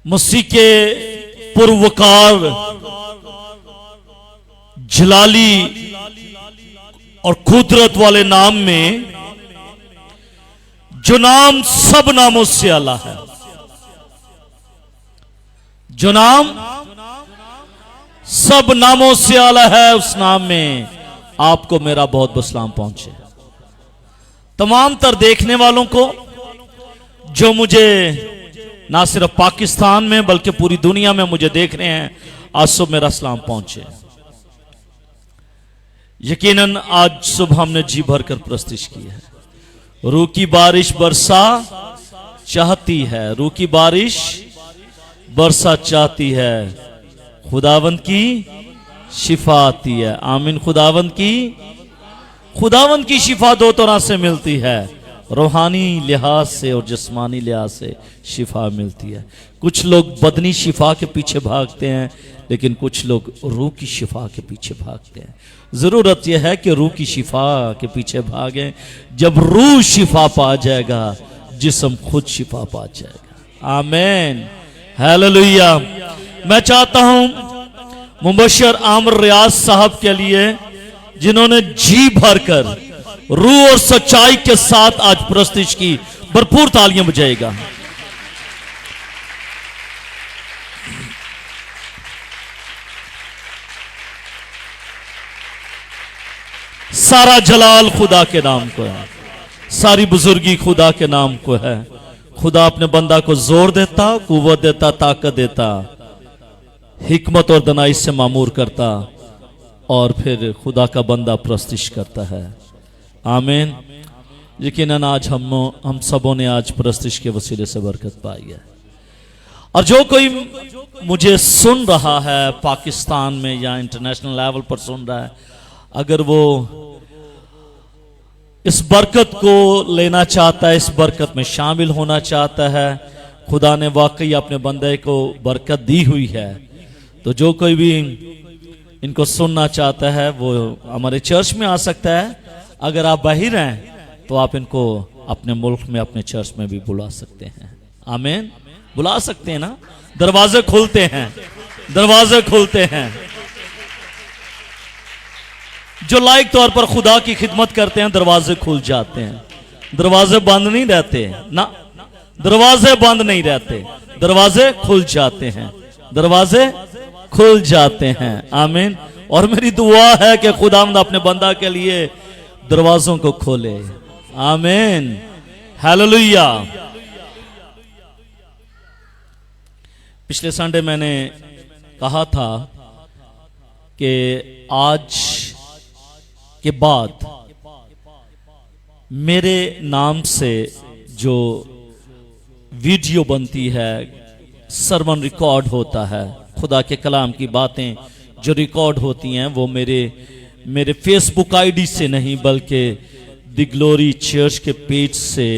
मसीह के पुरवकार जलाली और कुदरत वाले नाम में, जो नाम सब नामों से आला है, जो नाम सब नामों से आला है, उस नाम में आपको मेरा बहुत बहुत सलाम पहुंचे। तमाम तर देखने वालों को जो मुझे ना सिर्फ पाकिस्तान में बल्कि पूरी दुनिया में मुझे देख रहे हैं, आज सुबह मेरा सलाम पहुंचे। यकीनन आज सुबह हमने जी भर कर प्रस्तुत की है। रूह की बारिश बरसा चाहती है, रूह की बारिश बरसा चाहती है, खुदावंद की शिफा आती है। आमीन। खुदावंद की शिफा दो तरह से मिलती है, रूहानी लिहाज से और जिस्मानी लिहाज से शिफा मिलती है। कुछ लोग बदनी शिफा के पीछे भागते हैं, लेकिन कुछ लोग रूह की शिफा के पीछे भागते हैं। जरूरत यह है कि रूह की शिफा के पीछे भागें। जब रूह शिफा पा जाएगा, जिस्म खुद शिफा पा जाएगा। आमीन, हालेलुया। मैं चाहता हूं मुबश्शिर आमिर रियाज साहब के लिए, जिन्होंने जी भरकर रूह और सच्चाई के साथ आज प्रस्तुत की, भरपूर तालियां बजाएगा। सारा जलाल खुदा के नाम को है, सारी बुजुर्गी खुदा के नाम को है। खुदा अपने बंदा को जोर देता, कुव्वत देता, ताकत देता, हिकमत और दनाई से मामूर करता, और फिर खुदा का बंदा प्रस्तुत करता है। आमीन। यकीनन आज हम सबों ने आज प्रस्तुत के वसीले से बरकत पाई है। और जो कोई मुझे सुन रहा है पाकिस्तान में या इंटरनेशनल लेवल पर सुन रहा है, अगर वो इस बरकत को लेना चाहता है, इस बरकत में शामिल होना चाहता है, खुदा ने वाकई अपने बंदे को बरकत दी हुई है, तो जो कोई भी इनको सुनना चाहता है वो हमारे चर्च में आ सकता है। अगर आप बाहर हैं तो आप इनको अपने मुल्क में, अपने चर्च में भी बुला सकते हैं। आमीन। बुला सकते हैं ना, दरवाजे खुलते हैं, दरवाजे खुलते हैं। जो लायक तौर पर खुदा की खिदमत करते हैं, दरवाजे खुल जाते हैं। दरवाजे बंद नहीं रहते ना, दरवाजे बंद नहीं रहते, दरवाजे खुल जाते हैं, दरवाजे खुल जाते हैं। आमीन। और मेरी दुआ है कि खुदावंद अपने बंदा के लिए दरवाजों को खोले। आमीन, हालेलुया। पिछले संडे मैंने कहा था कि आज के बाद मेरे नाम से जो वीडियो बनती है, सरमन रिकॉर्ड होता है, खुदा के कलाम की बातें जो रिकॉर्ड होती हैं, वो मेरे फेसबुक आईडी से नहीं बल्कि द ग्लोरी चर्च के पेज से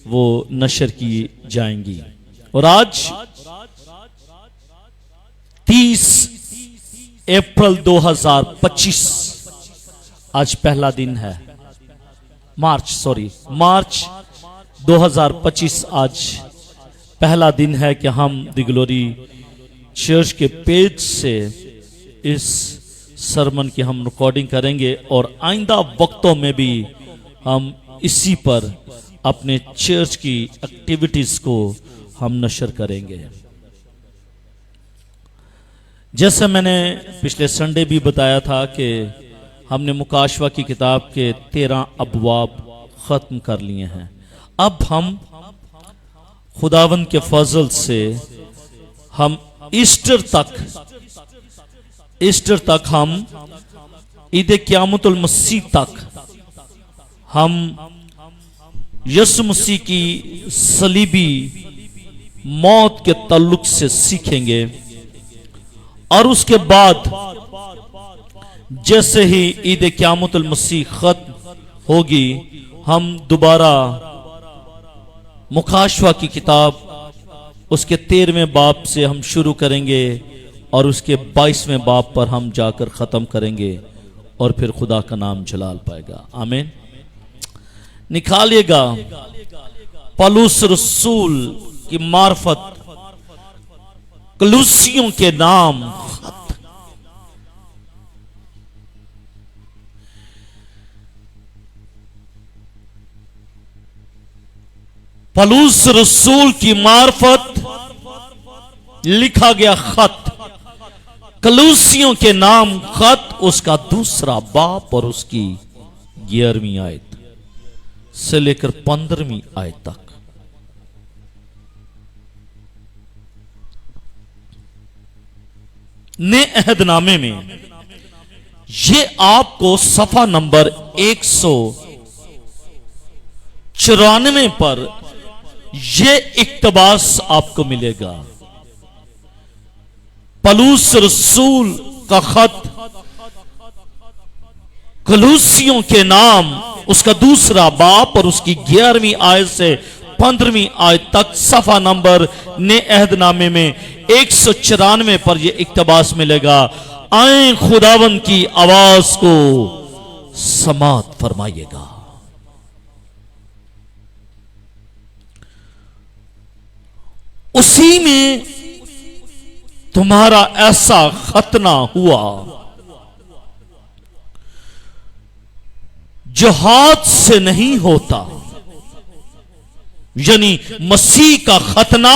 वो नशर की जाएंगी। और आज 30 अप्रैल 2025 आज पहला दिन है। मार्च 2025 आज पहला दिन है कि हम द ग्लोरी चर्च के पेज से इस सरमन की हम रिकॉर्डिंग करेंगे, और आइंदा वक्तों में भी हम इसी पर अपने चर्च की एक्टिविटीज को हम नशर करेंगे। जैसे मैंने पिछले संडे भी बताया था कि हमने मुकाशवा की किताब के 13 अबवाब खत्म कर लिए हैं। अब हम खुदावंद के फजल से हम ईस्टर तक हम ईद क़यामतुल मसीह तक हम यीशु मसीह की सलीबी मौत के ताल्लुक से सीखेंगे। और उसके बाद जैसे ही ईद क़यामतुल मसीह खत्म होगी, हम दोबारा मुकाशवा की किताब उसके 13वें बाब से हम शुरू करेंगे, और उसके 22वें बाब पर हम जाकर ख़त्म करेंगे, और फिर खुदा का नाम जलाल पाएगा। आमीन। निकालिएगा पौलुस रसूल की मार्फत कलूसियों के नाम खत। पलूस रसूल की मार्फत लिखा गया खत, कलूसियों के नाम खत, उसका दूसरा बाप और उसकी 11वीं आयत से लेकर 15वीं आयत तक। ने अहदनामे में ये आपको सफा नंबर 194 पर ये इक्तबास आपको मिलेगा। पलूस रसूल का खत कलूसियों के नाम, उसका दूसरा बाप और उसकी 11वीं आयत से 15वीं आयत तक, सफा नंबर ने अहदनामे में 194 पर यह इक्तबास मिलेगा। आए खुदावन की आवाज को समात फरमाइएगा। उसी में तुम्हारा ऐसा खतना हुआ जो हाथ से नहीं होता, यानी मसीह का खतना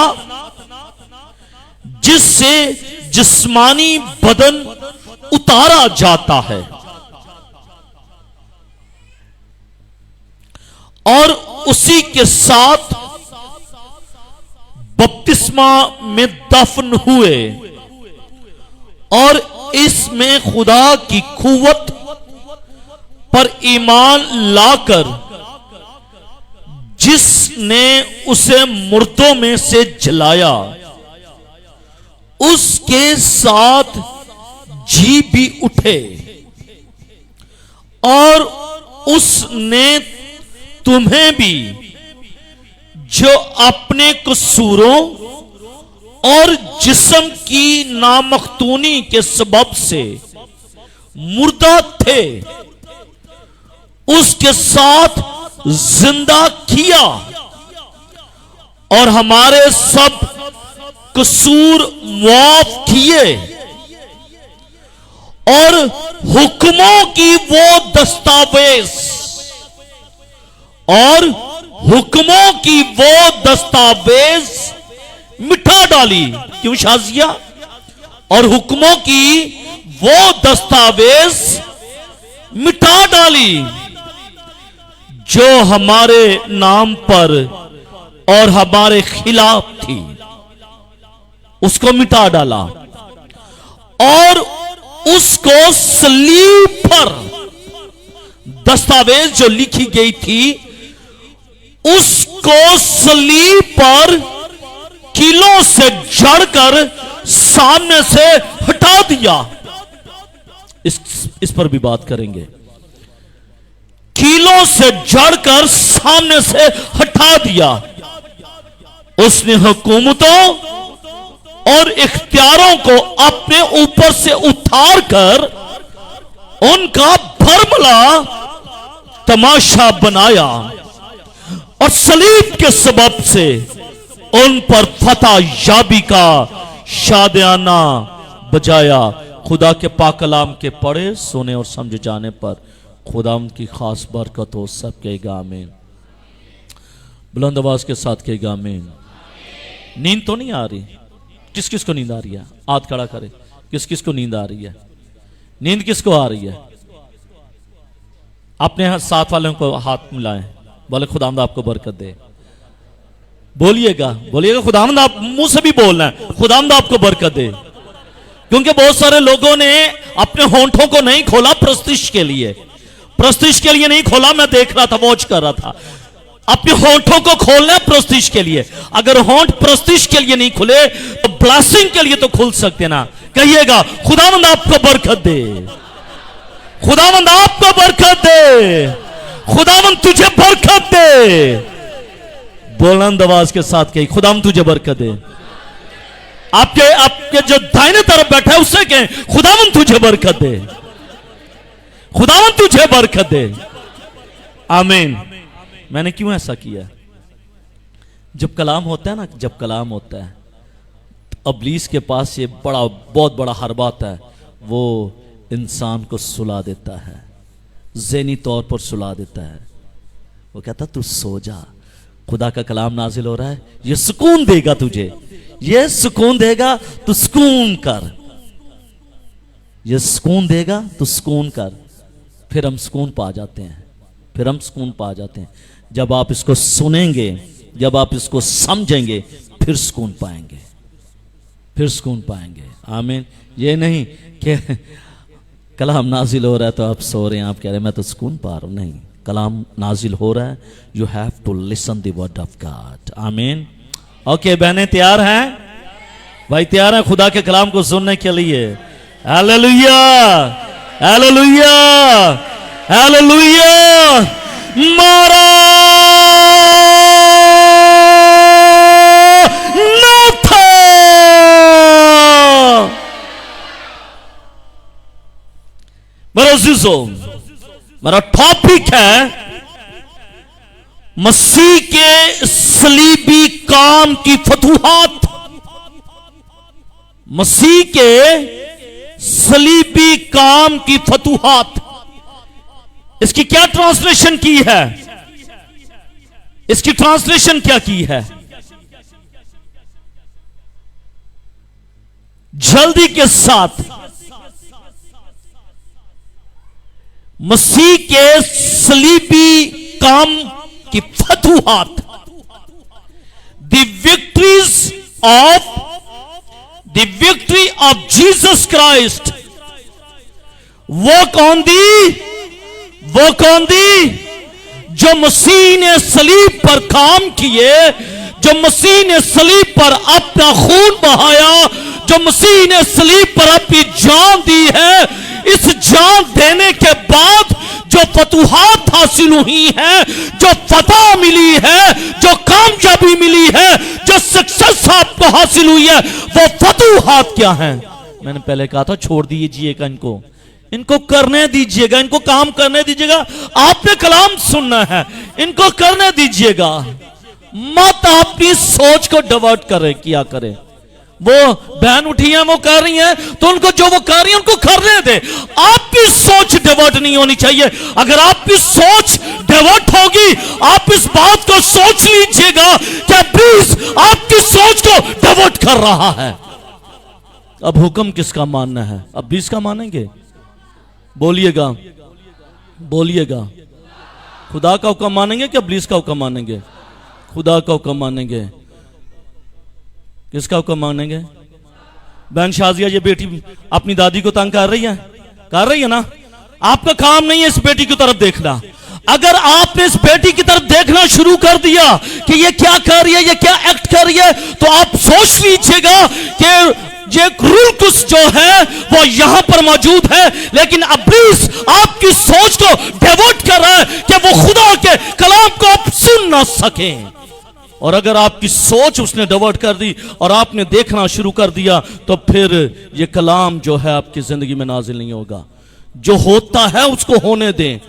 जिससे जिस्मानी बदन उतारा जाता है और उसी के साथ बपतिस्मा में दफन हुए और इसमें खुदा की कुव्वत पर ईमान लाकर जिसने उसे मुर्दों में से जलाया उसके साथ जी भी उठे और उसने तुम्हें भी जो अपने कसूरों और जिस्म की नामख्तूनी के सबब से मुर्दा थे उसके साथ जिंदा किया और हमारे सब कसूर मुआफ किए और हुक्मों की वो दस्तावेज मिटा डाली। क्यों शाजिया? और हुक्मों की वो दस्तावेज मिटा डाली जो हमारे नाम पर और हमारे खिलाफ थी, उसको मिटा डाला और उसको सलीब पर दस्तावेज जो लिखी गई थी उसको सलीब पर कीलों से जड़कर सामने से हटा दिया। इस पर भी बात करेंगे। कीलों से जड़कर सामने से हटा दिया। उसने हुकूमतों और इख्तियारों को अपने ऊपर से उतार कर उनका भरमला तमाशा बनाया और सलीब के सबब से उन पर फतह याबी का शादियाना बजाया। खुदा के पाक कलाम के पढ़े सुने और समझ जाने पर खुदा की खास बरकत हो। सबके गामे बुलंद आवाज के साथ के गामे। नींद तो नहीं आ रही? किस किस को नींद आ रही है? हाथ खड़ा करे। किस किस को नींद आ रही है? नींद किसको आ रही है? अपने साथ वालों को हाथ मिलाएं, बोले खुदावंद आपको बरकत दे। बोलिएगा खुदावंद, आप मुंह से भी बोलना है, खुदावंद आपको बरकत दे। क्योंकि बहुत सारे लोगों ने अपने होंठों को नहीं खोला प्रस्तिश के लिए नहीं खोला। मैं देख रहा था, वॉच कर रहा था। अपने होंठों को खोलना प्रस्तिश के लिए। अगर होंठ प्रस्तिश के लिए नहीं खुले तो ब्लेसिंग के लिए तो खुल सकते ना। कहिएगा खुदावंद आपको बरकत दे, खुदावंद आपको बरकत दे, खुदावंद तुझे बरकत दे। बुलंद आवाज के साथ कही खुदावंद तुझे बरकत दे। आपके जो दाहिने तरफ बैठा है उससे कहें खुदावंद तुझे बरकत दे, खुदावंद तुझे बरकत दे। आमीन। मैंने क्यों ऐसा किया? जब कलाम होता है ना, इब्लीस के पास ये बहुत बड़ा हरबा है, वो इंसान को सुला देता है, ज़हनी तौर पर सुला देता है। वो कहता तू सो जा, खुदा का कलाम नाजिल हो रहा है, ये सुकून देगा तुझे, ये सुकून देगा, तू सुकून कर, ये सुकून देगा, तू सुकून कर। फिर हम सुकून पा जाते हैं, फिर हम सुकून पा जाते हैं। जब आप इसको सुनेंगे, जब आप इसको समझेंगे, फिर सुकून पाएंगे, फिर सुकून पाएंगे। आमीन। ये नहीं कि कलाम नाजिल हो रहा है तो आप सो रहे हैं, आप कह रहे हैं मैं तो सुकून पा रहा हूं। नहीं, कलाम नाजिल हो रहा है, you have to listen the word of God. आमीन। ओके बहनें, तैयार हैं? भाई तैयार हैं खुदा के कलाम को सुनने के लिए? Hallelujah, hallelujah, hallelujah. मारा नाथा। मेरे अजीजों, मेरा टॉपिक है मसीह के सलीबी काम की फतूहात। मसीह के सलीबी काम की फतूहात। इसकी क्या ट्रांसलेशन की है? इसकी ट्रांसलेशन क्या की है? जल्दी के साथ मसीह के सलीबी काम की फतूहात, the victory of Jesus Christ, वो कौन दी जो मसीह ने सलीब पर काम किए, जो मसीह ने सलीब पर अपना खून बहाया, जो मसीह ने सलीब पर अपनी जान दी है। इस जान देने के बाद जो फतूहात हासिल हुई है, जो फतह मिली है, जो कामयाबी मिली है, जो सक्सेस आपको हासिल हुई है, वो फतूहात क्या है? मैंने पहले कहा था छोड़ दीजिएगा इनको, इनको करने दीजिएगा, इनको काम करने दीजिएगा। आपने कलाम सुनना है, इनको करने दीजिएगा, मत अपनी सोच को डाइवर्ट करें, किया करें। वो बहन उठी है, वो कर रही है, तो उनको जो वो कर रही है उनको करने दे। आपकी सोच डाइवर्ट नहीं होनी चाहिए। अगर आपकी सोच डाइवर्ट होगी, आप इस बात को सोच लीजिएगा कि इब्लीस आपकी सोच को डाइवर्ट कर रहा है। अब हुक्म किसका मानना है? इब्लीस का मानेंगे? बोलिएगा, बोलिएगा। खुदा का हुक्म मानेंगे कि इब्लीस का हुक्म मानेंगे? खुदा का हुक्म मानेंगे। किसका हुक्म मानेंगे? बहन शाजिया, ये बेटी अपनी दादी को तंग कर रही है ना? आपका काम नहीं है इस बेटी की तरफ देखना। अगर आपने इस बेटी की तरफ देखना शुरू कर दिया कि ये क्या कर रही है, ये क्या एक्ट कर रही है, तो आप सोच लीजिएगा कि ये रूल कुछ जो है वो यहां पर मौजूद है, लेकिन इब्लीस आपकी सोच को डाइवर्ट कर रहा है कि वो खुदा के कलाम को आप सुन ना सके। और अगर आपकी सोच उसने डाइवर्ट कर दी और आपने देखना शुरू कर दिया, तो फिर ये कलाम जो है आपकी जिंदगी में नाजिल नहीं होगा। जो होता है उसको होने दें,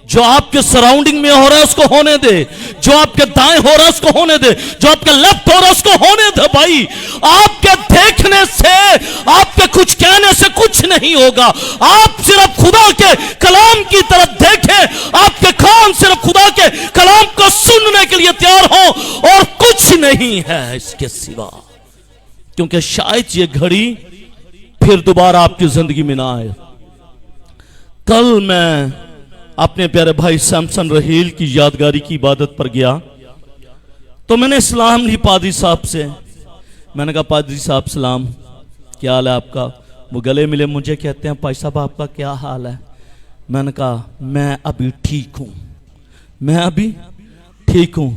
जो आपके सराउंडिंग में हो रहा है उसको होने दे, जो आपके दाएं हो रहा है उसको होने दे, जो आपके लेफ्ट हो रहा है उसको होने दे। भाई, आपके देखने से, आपके कुछ कहने से कुछ नहीं होगा। आप सिर्फ खुदा के कलाम की तरफ देखें, आपके कान सिर्फ खुदा के कलाम को सुनने के लिए तैयार हो, और कुछ नहीं है इसके सिवा। क्योंकि शायद ये घड़ी फिर दोबारा आपकी जिंदगी में ना आए। कल मैं अपने प्यारे भाई सैमसन रहील की यादगारी की इबादत पर गया, तो मैंने सलाम ली पादरी साहब से। मैंने कहा पादरी साहब सलाम, क्या हाल है आपका? वो गले मिले, मुझे कहते हैं भाई साहब आपका क्या हाल है? मैंने कहा मैं अभी ठीक हूं, मैं अभी ठीक हूं।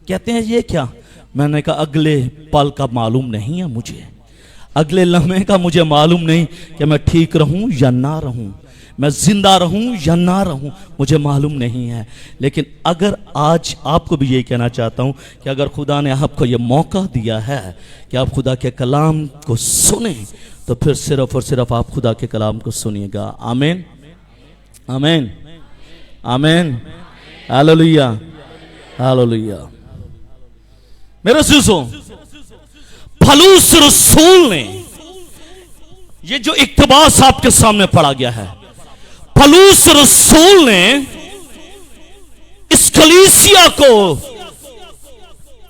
कहते हैं ये क्या? मैंने कहा अगले पल का मालूम नहीं है मुझे, अगले लम्हे का मुझे मालूम नहीं कि मैं ठीक रहूं या ना रहूं, मैं जिंदा रहूं या ना रहूं, मुझे मालूम नहीं है। लेकिन अगर आज आपको भी यही कहना चाहता हूं कि अगर खुदा ने आपको यह मौका दिया है कि आप खुदा के कलाम को सुने, तो फिर सिर्फ और सिर्फ आप खुदा के कलाम को सुनिएगा। आमीन, आमीन, आमीन, हालेलुया, हालेलुया। मेरे अज़ीज़ों, पौलुस रसूल ने, ये जो इक्तबास आपके सामने पढ़ा गया है, पौलुस रसूल ने इस कलीसिया को,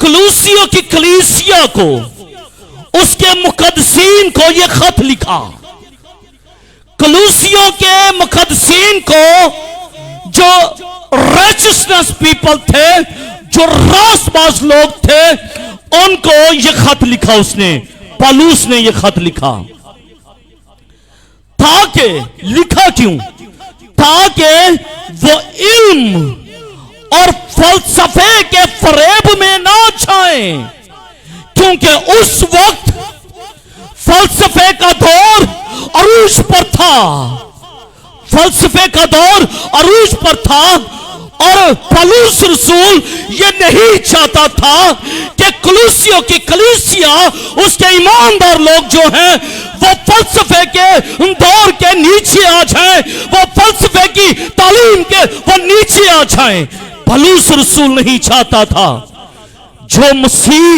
कलूसियों की कलीसिया को, उसके मुकद्दसीन को यह खत लिखा। कलूसियों के मुकद्दसीन को, जो राइचसनेस पीपल थे, जो रासबाज लोग थे, उनको यह खत लिखा उसने, पौलुस ने यह खत लिखा। ताकि, लिखा क्यों? ताकि वो इल्म और फलसफे के फरेब में ना जाए, क्योंकि उस वक्त फलसफे का दौर अरूज पर था, फलसफे का दौर अरूज पर था। और पौलुस रसूल ये नहीं चाहता था कि कलूसियों की कलीसिया, उसके ईमानदार लोग जो हैं, वो फलसफे के दौर के नीचे आ जाएं, वो फलसफे की तालीम के वो नीचे आ जाएं। पौलुस रसूल नहीं चाहता था। जो मसीह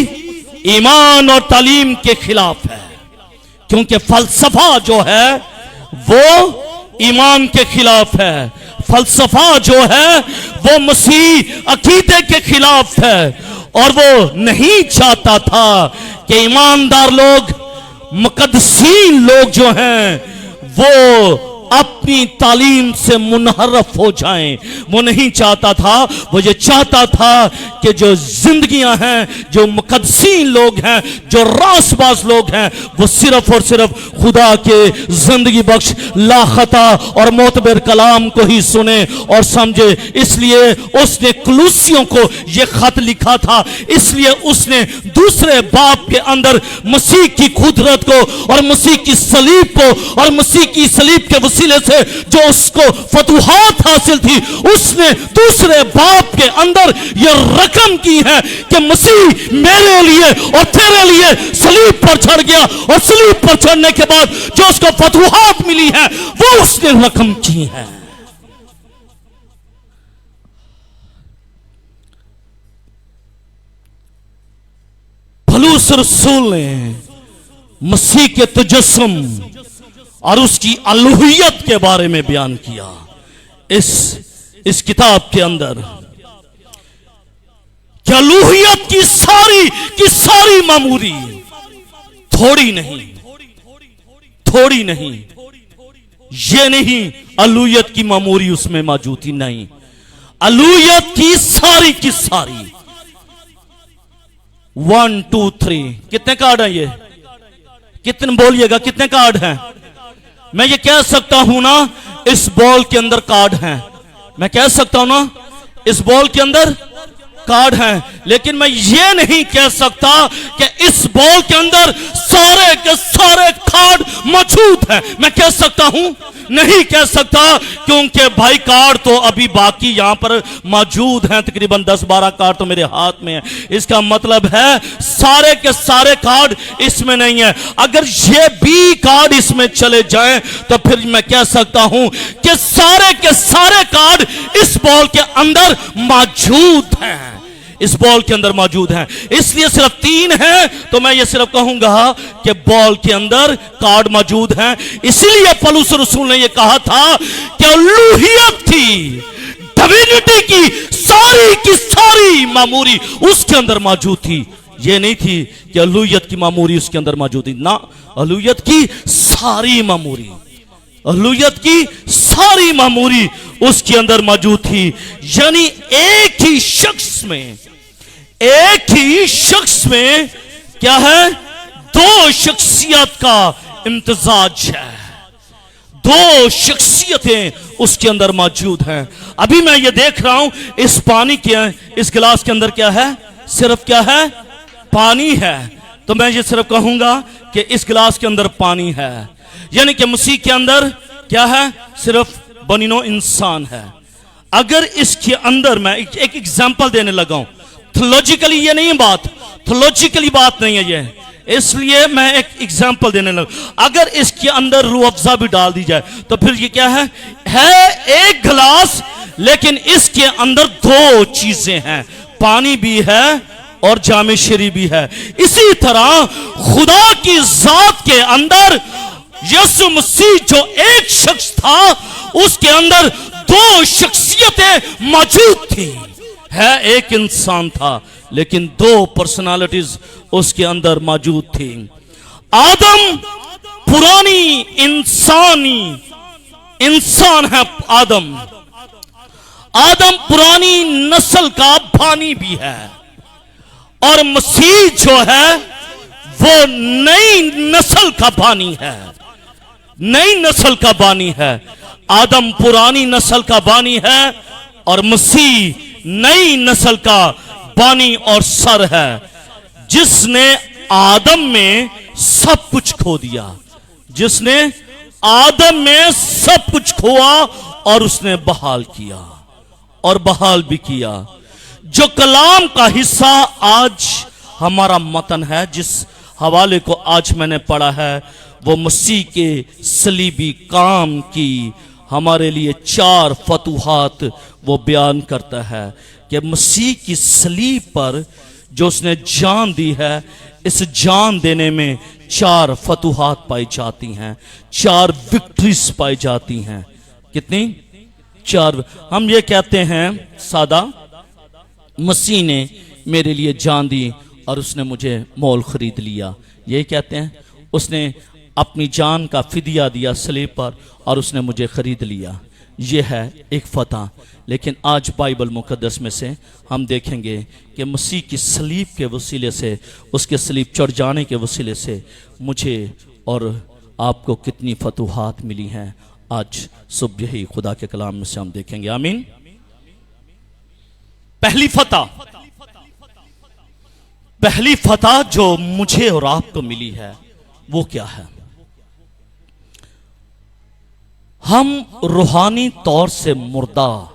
ईमान और तालीम के खिलाफ है, क्योंकि फलसफा जो है वो ईमान के खिलाफ है, फलसफा जो है वो मसीह अकीदे के खिलाफ है। और वो नहीं चाहता था कि ईमानदार लोग, मुकद्दसीन लोग जो हैं, वो अपनी तालीम से मुनहरफ हो जाएं। वो नहीं चाहता था। वो ये चाहता था कि जो जिंदगियां हैं, जो मुकद्दसीन लोग हैं, जो रासबाज लोग हैं, वो सिर्फ और सिर्फ खुदा के जिंदगी बख्श लाखता और मोतबर कलाम को ही सुने और समझे। इसलिए उसने कलूसियों को ये खत लिखा था। इसलिए उसने दूसरे बाब के अंदर मसीह की कुदरत को और मसीह की सलीब को और मसीह की सलीब के वसीले से जो उसको फतूहात हासिल थी, उसने दूसरे बाप के अंदर यह रकम की है कि मसीह मेरे लिए और तेरे लिए सलीब पर चढ़ गया, और सलीब पर चढ़ने के बाद जो उसको फतूहात मिली है, वो उसने रकम की है। पौलुस रसूल ने मसीह के तजस्सुम और उसकी अलूहियत के बारे में बयान किया इस किताब के अंदर। कि अलूहियत की सारी मामूरी, थोड़ी नहीं, ये नहीं अलूहियत की मामूरी उसमें मौजूद थी, नहीं, अलूहियत की सारी 1 2 3 कितने कार्ड हैं ये? कितने बोलिएगा, कितने कार्ड हैं? मैं ये कह सकता हूं ना, इस बॉल के अंदर कार्ड हैं। मैं कह सकता हूं ना, इस बॉल के अंदर कार्ड हैं, लेकिन मैं ये नहीं कह सकता कि इस बॉल के अंदर सारे के सारे कार्ड मौजूद हैं। मैं कह सकता हूं? नहीं कह सकता, क्योंकि भाई कार्ड तो अभी बाकी यहां पर मौजूद हैं, तकरीबन 10-12 कार्ड तो मेरे हाथ में है। इसका मतलब है सारे के सारे कार्ड इसमें नहीं है। अगर ये भी कार्ड इसमें चले जाएं तो फिर मैं कह सकता हूं कि सारे के सारे कार्ड इस बॉल के अंदर मौजूद हैं, इस बॉल के अंदर मौजूद हैं। इसलिए सिर्फ 3 हैं, तो मैं ये सिर्फ कहूंगा कि बॉल के अंदर कार्ड मौजूद हैं। इसलिए पौलुस रसूल ने ये कहा था कि अलूहियत थी, डिविनिटी की सारी मामूरी उसके अंदर मौजूद थी। ये नहीं थी कि अलूहियत की मामूरी उसके अंदर मौजूद थी, ना, अलूहियत की सारी मामूरी, अलूहियत की सारी मामूरी उसके अंदर मौजूद थी। यानी एक ही शख्स में क्या है? 2 शख्सियत का इम्तिजाज है, 2 शख्सियतें उसके अंदर मौजूद हैं। अभी मैं ये देख रहा हूं, इस पानी के, इस गिलास के अंदर क्या है? सिर्फ क्या है? पानी है। तो मैं ये सिर्फ कहूंगा कि इस गिलास के अंदर पानी है। यानी कि मसीह के अंदर क्या है? सिर्फ बनिनो इंसान है। अगर इसके अंदर मैं एक एग्जांपल देने लगा हूं, थोलॉजिकली ये नहीं बात, थोलॉजिकली बात नहीं है ये, इसलिए मैं एक एग्जांपल देने लगा। अगर इसके अंदर रूह अफ़ज़ा भी डाल दी जाए तो फिर ये क्या है एक गिलास, लेकिन इसके अंदर 2 चीजें हैं, पानी भी है और जामे शरी भी है। इसी तरह खुदा की जात के अंदर यीशु मसीह जो एक शख्स था, उसके अंदर दो शख्सियतें मौजूद थी। है एक इंसान था लेकिन दो पर्सनालिटीज उसके अंदर मौजूद थी। आदम पुरानी इंसान है। आदम पुरानी नस्ल का बानी भी है और मसीह जो है वो नई नस्ल का बानी है। नई नस्ल का बानी है। आदम पुरानी नस्ल का बानी है और मसीह नई नस्ल का बानी और सर है, जिसने आदम में सब कुछ खो दिया। जिसने आदम में सब कुछ खोआ और उसने बहाल किया और बहाल भी किया। जो कलाम का हिस्सा आज हमारा मतन है, जिस हवाले को आज मैंने पढ़ा है, वो मसीह के सलीबी काम की हमारे लिए 4 फतूहात वो बयान करता है कि मसीह की सलीब पर जो उसने जान दी है, इस जान देने में 4 फतूहात पाई जाती हैं, 4 विक्ट्रीज पाई जाती हैं। कितनी? 4। हम ये कहते हैं सादा, मसीह ने मेरे लिए जान दी और उसने मुझे मोल खरीद लिया। ये कहते हैं उसने अपनी जान का फिदिया दिया सलीब पर और उसने मुझे खरीद लिया। ये है एक फतह। लेकिन आज बाइबल मुकद्दस में से हम देखेंगे कि मसीह की सलीब के वसीले से, उसके सलीब चढ़ जाने के वसीले से मुझे और आपको कितनी फतूहात मिली हैं, आज सुबह ही खुदा के कलाम में से हम देखेंगे। आमीन। पहली फतह जो मुझे और आपको मिली है वो क्या है? हम रूहानी तौर से मुर्दा।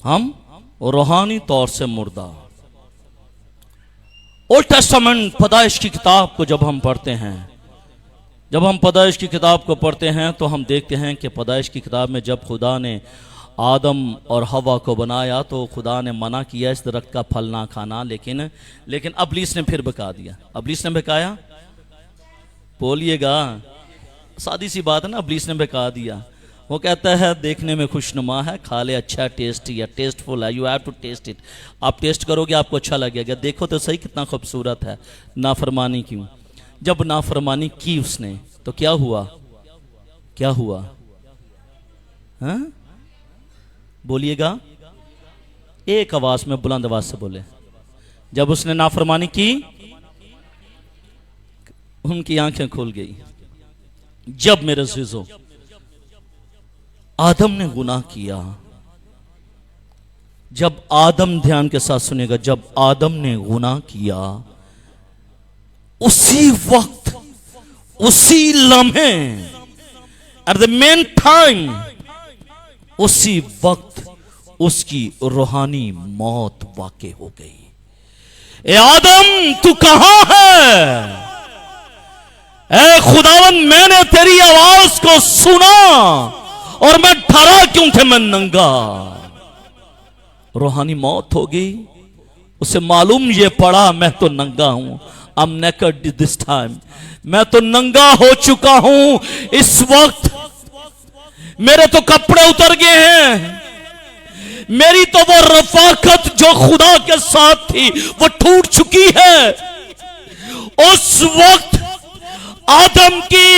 हम रूहानी तौर से मुर्दा। ओल्ड टेस्टामेंट पैदाइश की किताब को जब हम पढ़ते हैं, जब हम पैदाइश की किताब को पढ़ते हैं तो हम देखते हैं कि पैदाइश की किताब में जब खुदा ने आदम और हवा को बनाया तो खुदा ने मना किया इस दरख्त का फल ना खाना, लेकिन इब्लीस ने फिर बका दिया। इब्लीस ने बकाया, बोलिएगा, सादी सी बात है ना, इब्लीस ने बका दिया। वो कहता है देखने में खुशनुमा है, खा ले, अच्छा टेस्टी है, टेस्टफुल है, you have to taste it. आप टेस्ट करोगे आपको अच्छा लगेगा। देखो तो सही कितना खूबसूरत है। नाफरमानी क्यों? जब नाफरमानी की उसने तो क्या हुआ? क्या हुआ? हाँ, बोलिएगा, एक आवाज में, बुलंद आवाज से बोले। जब उसने नाफरमानी की उनकी आंखें खुल गई। जब मेरे अज़ीज़ों आदम ने गुनाह किया, जब आदम, ध्यान के साथ सुनेगा, जब आदम ने गुनाह किया, उसी वक्त, उसी लम्हे, एट द मेन टाइम, उसी वक्त उसकी रूहानी मौत वाक़ई हो गई। ए आदम तू कहां है? ए खुदावन, मैंने तेरी आवाज को सुना और मैं डरा क्योंकि मैं नंगा। रूहानी मौत हो गई। उसे मालूम ये पड़ा मैं तो नंगा हूं। I am naked this time. मैं तो नंगा हो चुका हूं इस वक्त। मेरे तो कपड़े उतर गए हैं। मेरी तो वो रफाकत जो खुदा के साथ थी वो टूट चुकी है। उस वक्त आदम की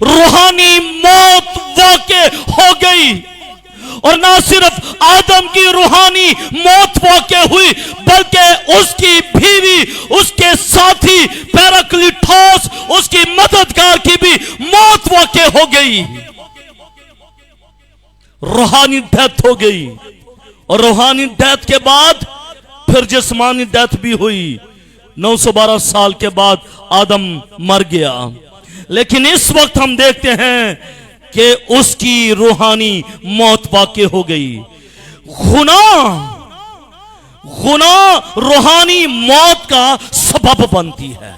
रूहानी मौत वाक़ई हो गई। और ना सिर्फ आदम की रूहानी मौत वाक़ई हुई, बल्कि उसकी बीवी, उसके साथी पैराक्लीटोस, उसकी मददगार की भी मौत वाक़ई हो गई। रूहानी डेथ हो गई। और रूहानी डेथ के बाद फिर जिस्मानी डेथ भी हुई। 912 साल के बाद आदम मर गया। लेकिन इस वक्त हम देखते हैं कि उसकी रूहानी मौत वाक़ई हो गई। गुनाह रूहानी मौत का सबब बनती है।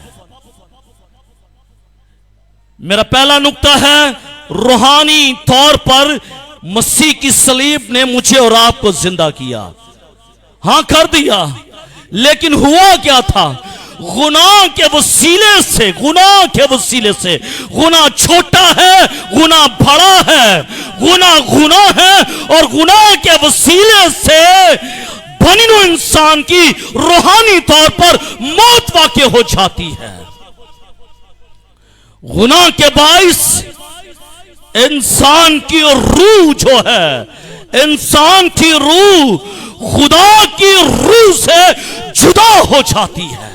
मेरा पहला नुक्ता है, रूहानी तौर पर मसीह की सलीब ने मुझे और आपको जिंदा किया। हां, कर दिया। लेकिन हुआ क्या था, गुनाह के वसीले से, गुनाह के वसीले से, गुनाह छोटा है, गुनाह बड़ा है, गुनाह गुनाह है, और गुनाह के वसीले से बनिनो इंसान की रूहानी तौर पर मौत वाक़ई हो जाती है। गुनाह के बाइस इंसान की रूह जो है, इंसान की रूह खुदा की रूह से जुदा हो जाती है।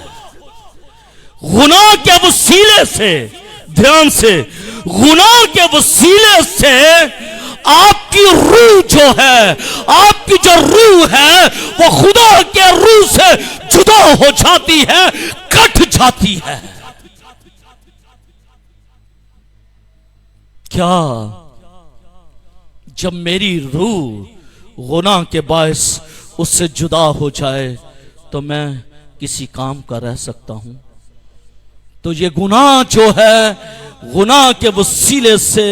गुनाह के वसीले से, ध्यान से, गुनाह के वसीले से आपकी रूह जो है, आपकी जो रूह है वो खुदा के रूह से जुदा हो जाती है, कट जाती है। क्या जब मेरी रूह गुनाह के बायस उससे जुदा हो जाए तो मैं किसी काम का रह सकता हूं? तो ये गुनाह जो है, गुनाह के वसीले से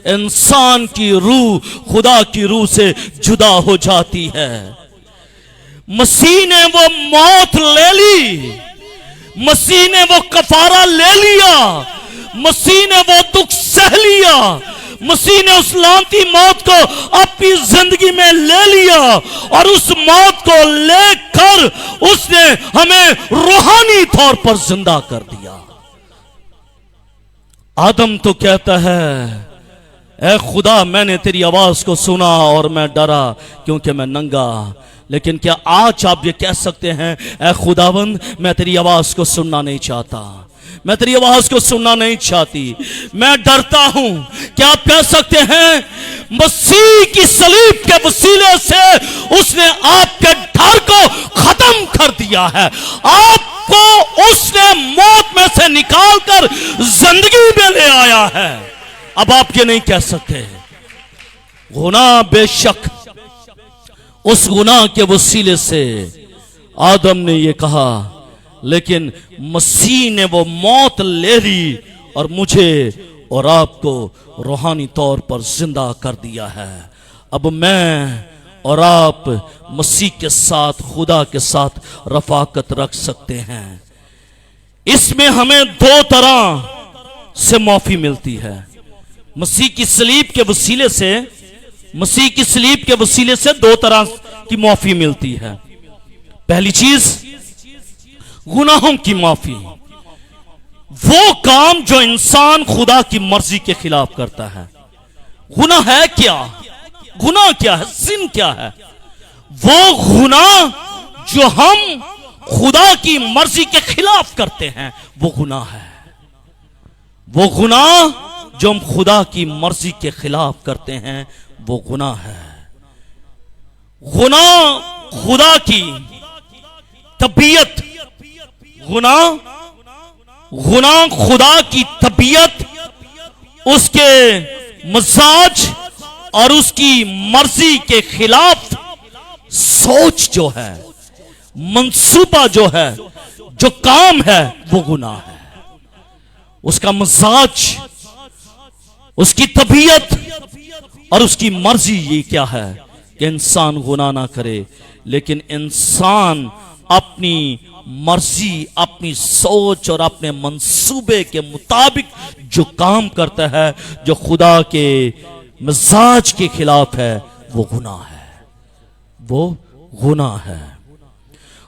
इंसान की रूह खुदा की रूह से जुदा हो जाती है। मसीह ने वो मौत ले ली, मसीह ने वो कफारा ले लिया, मसीह ने वो दुख सह लिया, मसीह ने उस लानती मौत को अपनी जिंदगी में ले लिया, और उस मौत को लेकर उसने हमें रूहानी तौर पर जिंदा कर दिया। आदम तो कहता है, ऐ खुदा मैंने तेरी आवाज को सुना और मैं डरा क्योंकि मैं नंगा। लेकिन क्या आज आप ये कह सकते हैं, ऐ खुदावंद मैं तेरी आवाज को सुनना नहीं चाहता, मैं तेरी आवाज को सुनना नहीं चाहती, मैं डरता हूं? क्या आप कह सकते हैं? मसीह की सलीब के वसीले से उसने आपके डर को खत्म कर दिया है, आपको उसने मौत में से निकालकर जिंदगी में ले आया है। अब आप ये नहीं कह सकते। गुनाह बेशक उस गुनाह के वसीले से आदम ने ये कहा, लेकिन मसीह ने वो मौत ले ली और मुझे और आपको रूहानी तौर पर जिंदा कर दिया है। अब मैं और आप मसीह के साथ, खुदा के साथ रफाकत रख सकते हैं। इसमें हमें दो तरह से माफी मिलती है। मसीह की सलीब के वसीले से, मसीह की सलीब के वसीले से दो तरह की माफी मिलती है। पहली चीज गुनाहों की माफी, वो काम जो इंसान खुदा की मर्जी के खिलाफ करता है। गुनाह है क्या? गुनाह क्या है? सिन क्या है? वो गुनाह जो हम खुदा की मर्जी के खिलाफ करते हैं वो गुनाह है। वो गुनाह जो हम खुदा की मर्जी के खिलाफ करते हैं वो गुनाह है। गुनाह खुदा की तबीयत, गुनाह खुदा की तबीयत, उसके मजाज और उसकी मर्जी के खिलाफ सोच जो है, मंसूबा जो है, जो काम है वो गुनाह है। उसका मजाज, उसकी तबीयत और उसकी मर्जी ये क्या है कि इंसान गुनाह ना करे, लेकिन इंसान अपनी मर्जी, अपनी सोच और अपने मंसूबे के मुताबिक जो काम करता है, जो खुदा के मिजाज के खिलाफ है, वो गुनाह है, वो गुनाह है।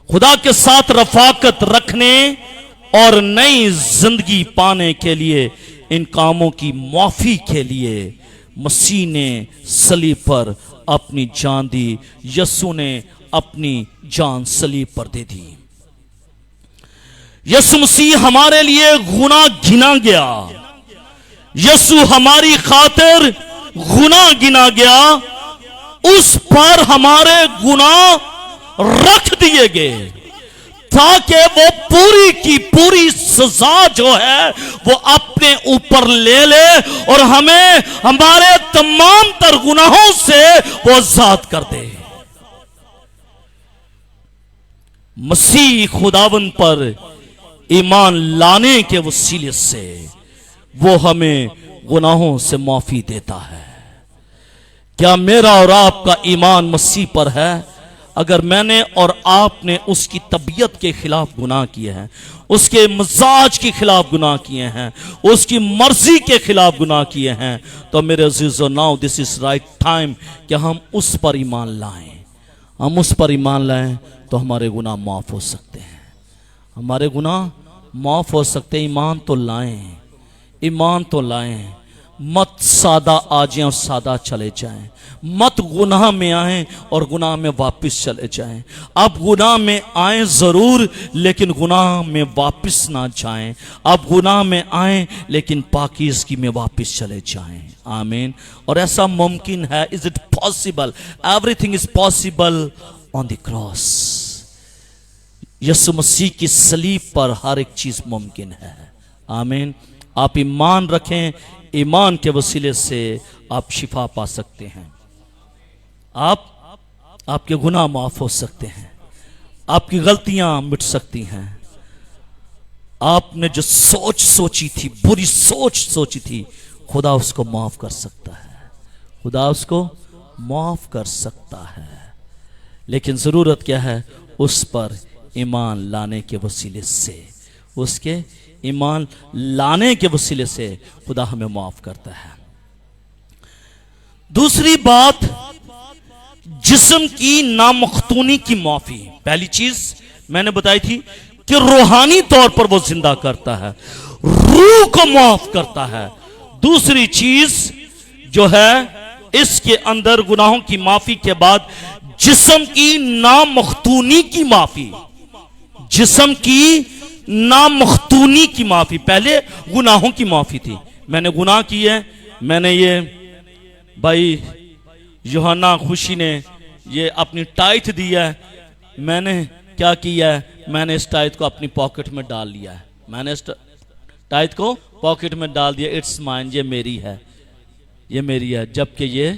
खुदा के साथ रफाकत रखने और नई जिंदगी पाने के लिए, इन कामों की माफी के लिए मसीह ने सलीब पर अपनी जान दी। यीशु ने अपनी जान सलीब पर दे दी। यीशु मसीह हमारे लिए गुनाह गिना गया, यीशु हमारी खातिर गुनाह गिना गया, उस पर हमारे गुनाह रख दिए गए ताकि वो पूरी की पूरी सजा जो है वो अपने ऊपर ले ले और हमें हमारे तमाम तर गुनाहों से वो आजाद कर दे। मसीह खुदावन पर ईमान लाने के वसीले से वो हमें गुनाहों से माफी देता है। क्या मेरा और आपका ईमान मसीह पर है? अगर मैंने और आपने उसकी तबीयत के खिलाफ गुनाह किए हैं, उसके मिजाज के खिलाफ गुनाह किए हैं, उसकी मर्जी के खिलाफ गुनाह किए हैं, तो मेरे अजीजों, now this is right time कि हम उस पर ईमान लाएं। हम उस पर ईमान लाएं तो हमारे गुनाह माफ हो सकते हैं, हमारे गुनाह माफ हो सकते हैं। ईमान तो लाएं, ईमान तो लाएं। मत सादा आ जाएं और सादा चले जाएं, मत गुनाह में आएं और गुनाह में वापस चले जाएं। आप गुनाह में आएं जरूर, लेकिन गुनाह में वापस ना जाएं। आप गुनाह में आएं लेकिन पाकीज़गी में वापस चले जाएं। आमीन। और ऐसा मुमकिन है। Is it possible? Everything is possible on the cross. यीशु मसीह की सलीब पर हर एक चीज मुमकिन है। आमीन। आप ईमान रखें, ईमान के वसीले से आप शिफा पा सकते हैं। आपके गुनाह माफ हो सकते हैं, आपकी गलतियां मिट सकती हैं। आपने जो सोच सोची थी, बुरी सोच सोची थी, खुदा उसको माफ कर सकता है, खुदा उसको माफ कर सकता है। लेकिन जरूरत क्या है? उस पर ईमान लाने के वसीले से, उसके ईमान लाने के वसीले से खुदा हमें माफ करता है। दूसरी बात, जिस्म की नामख्तूनी की माफी। पहली चीज मैंने बताई थी कि रूहानी तौर पर वो जिंदा करता है, रूह को माफ करता है। दूसरी चीज जो है, इसके अंदर गुनाहों की माफी के बाद जिस्म की नामख्तूनी की माफी, जिस्म की नामख्तूनी की माफी। पहले गुनाहों की माफी थी, मैंने गुनाह किए, मैंने ये भाई यूहन्ना खुशी ने ये अपनी टाइथ दिया है, मैंने क्या किया है? मैंने इस टाइथ को अपनी पॉकेट में डाल लिया है, मैंने इस टाइथ को पॉकेट में डाल दिया। इट्स माइन, ये मेरी है, ये मेरी है, जबकि ये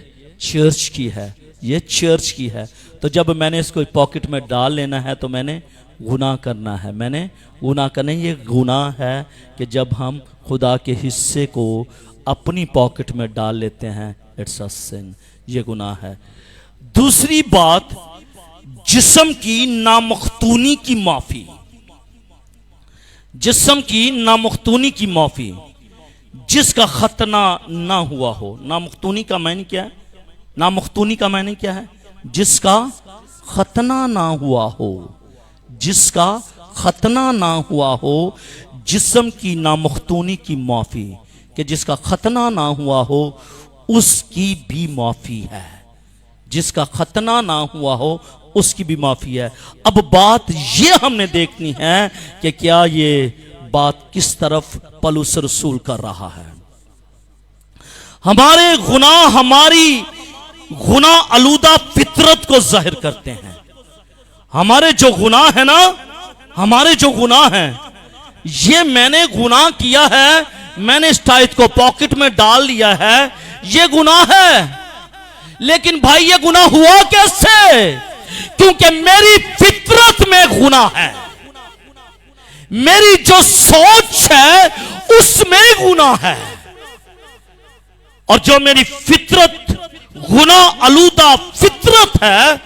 चर्च की है, ये चर्च की है। तो जब मैंने इसको पॉकेट में डाल लेना है तो मैंने गुनाह करना है, मैंने गुनाह करना है। ये गुनाह है कि जब हम खुदा के हिस्से को अपनी पॉकेट में डाल लेते हैं, इट्स अ सिन, ये गुनाह है। दूसरी बात, जिस्म की नामख्तूनी की माफी, जिस्म की नामख्तूनी की माफी, जिसका खतना ना हुआ हो। नामख्तूनी का मायने क्या है? नामख्तूनी का मायने क्या है? जिसका खतना ना हुआ हो, जिसका खतना ना हुआ हो। जिस्म की नामख्तूनी की माफी, कि जिसका खतना ना हुआ हो उसकी भी माफी है, जिसका खतना ना हुआ हो उसकी भी माफी है। अब बात ये हमने देखनी है कि क्या ये बात किस तरफ पौलुस रसूल कर रहा है। हमारे गुनाह हमारी गुनाह आलूदा फितरत को जाहिर करते हैं। हमारे जो गुनाह है ना, हमारे जो गुनाह हैं, ये मैंने गुनाह किया है, मैंने इस टाइथ को पॉकेट में डाल लिया है, ये गुनाह है। लेकिन भाई ये गुनाह हुआ कैसे? क्योंकि मेरी फितरत में गुनाह है, मेरी जो सोच है उसमें गुनाह है। और जो मेरी फितरत गुनाह आलूदा फितरत है,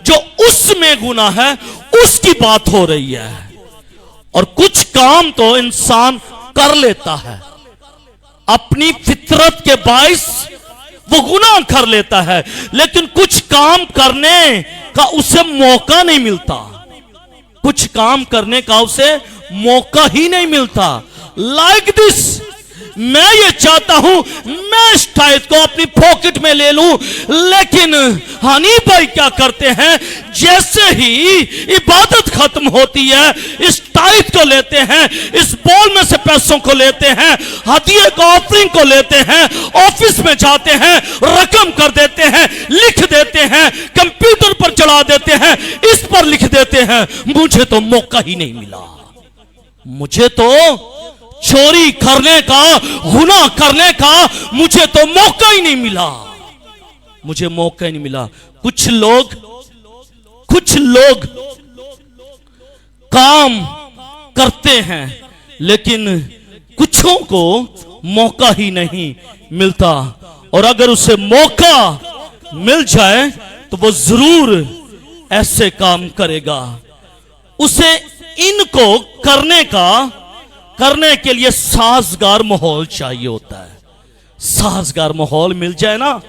जो उसमें गुनाह है, उसकी बात हो रही है। और कुछ काम तो इंसान कर लेता है, अपनी फितरत के बाइस वो गुनाह कर लेता है, लेकिन कुछ काम करने का उसे मौका नहीं मिलता, कुछ काम करने का उसे मौका ही नहीं मिलता। लाइक दिस, मैं ये चाहता हूं मैं इस टाइथ को अपनी पॉकेट में ले लूं, लेकिन हनी भाई क्या करते हैं? जैसे ही इबादत खत्म होती है, इस टाइथ को लेते हैं, इस बॉल में से पैसों को लेते हैं, हदिये को ऑफरिंग को लेते हैं, ऑफिस में जाते हैं, रकम कर देते हैं, लिख देते हैं, कंप्यूटर पर चढ़ा देते हैं, इस पर लिख देते हैं। मुझे तो मौका ही नहीं मिला, मुझे तो चोरी करने का, गुनाह करने का मुझे तो मौका ही नहीं मिला, मुझे मौका ही नहीं मिला। कुछ लोग काम करते हैं, लेकिन कुछों को मौका ही नहीं मिलता। और अगर उसे मौका मिल जाए तो वो जरूर ऐसे काम करेगा, उसे इनको करने के लिए साजगार माहौल चाहिए होता है। साजगार माहौल मिल जाए ना,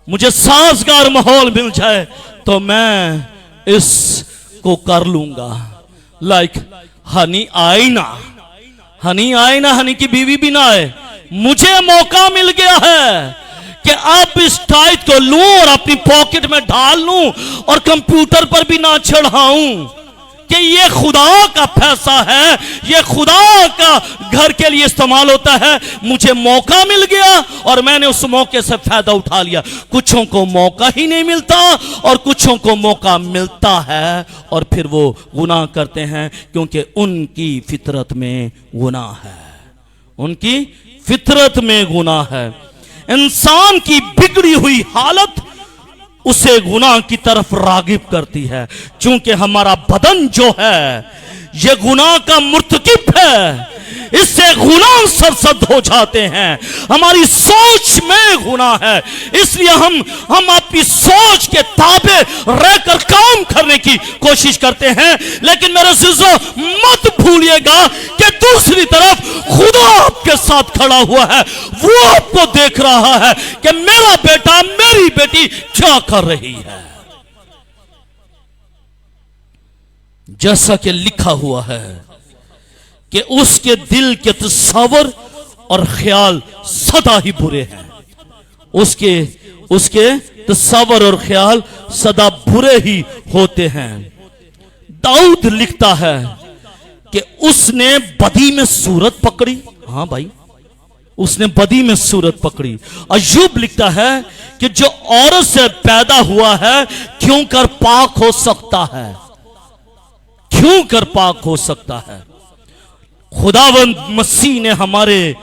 मुझे साजगार माहौल मिल जाए तो मैं इसको कर लूंगा। लाइक हनी आए ना, हनी की बीवी भी ना आए, मुझे मौका मिल गया है कि अब इस टाइट को लूं और अपनी पॉकेट में डाल लूं और कंप्यूटर पर भी ना चढ़ाऊं कि ये खुदा का पैसा है, ये खुदा का घर के लिए इस्तेमाल होता है। मुझे मौका मिल गया और मैंने उस मौके से फायदा उठा लिया। कुछों को मौका ही नहीं मिलता और कुछों को मौका मिलता है और फिर वो गुनाह करते हैं, क्योंकि उनकी फितरत में गुनाह है, उनकी फितरत में गुनाह है। इंसान की बिगड़ी हुई हालत उसे गुनाह की तरफ रागिब करती है। चूंकि हमारा बदन जो है ये गुनाह का मुर्तकिब है, इससे गुनाह सरसद हो जाते हैं। हमारी सोच में गुनाह है, इसलिए हम अपनी सोच के ताबे रहकर काम करने की कोशिश करते हैं। लेकिन मेरे अज़ीज़ों, मत भूलिएगा कि दूसरी तरफ खुदा आपके साथ खड़ा हुआ है। वो आपको देख रहा है कि मेरा बेटा, मेरी बेटी क्या कर रही है। जैसा कि लिखा हुआ है कि उसके दिल के तस्वर और ख्याल सदा ही बुरे हैं। उसके तस्वर और ख्याल सदा बुरे ही होते हैं। दाऊद लिखता है कि उसने बदी में सूरत पकड़ी। हाँ भाई, उसने बदी में सूरत पकड़ी। अय्यूब लिखता है कि जो औरत से पैदा हुआ है क्यों कर पाक हो सकता है, क्यों कर पाक हो सकता है। खुदावंद मसीह ने हमारे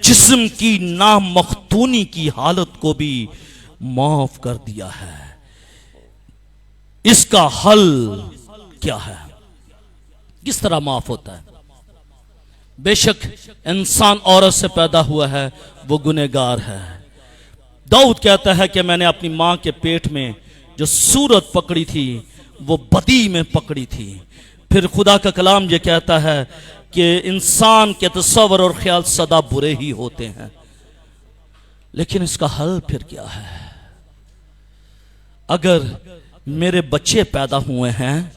जिस्म की नामख्तूनी की हालत को भी माफ कर दिया है। इसका हल क्या है, किस तरह माफ होता है? बेशक इंसान औरत से पैदा हुआ है, वो गुनहगार है। दाऊद कहता है कि मैंने अपनी मां के पेट में जो सूरत पकड़ी थी वो बदी में पकड़ी थी। फिर खुदा का कलाम ये कहता है कि इंसान के तस्वर और ख्याल सदा बुरे ही होते हैं। लेकिन इसका हल फिर क्या है? अगर मेरे बच्चे पैदा हुए हैं,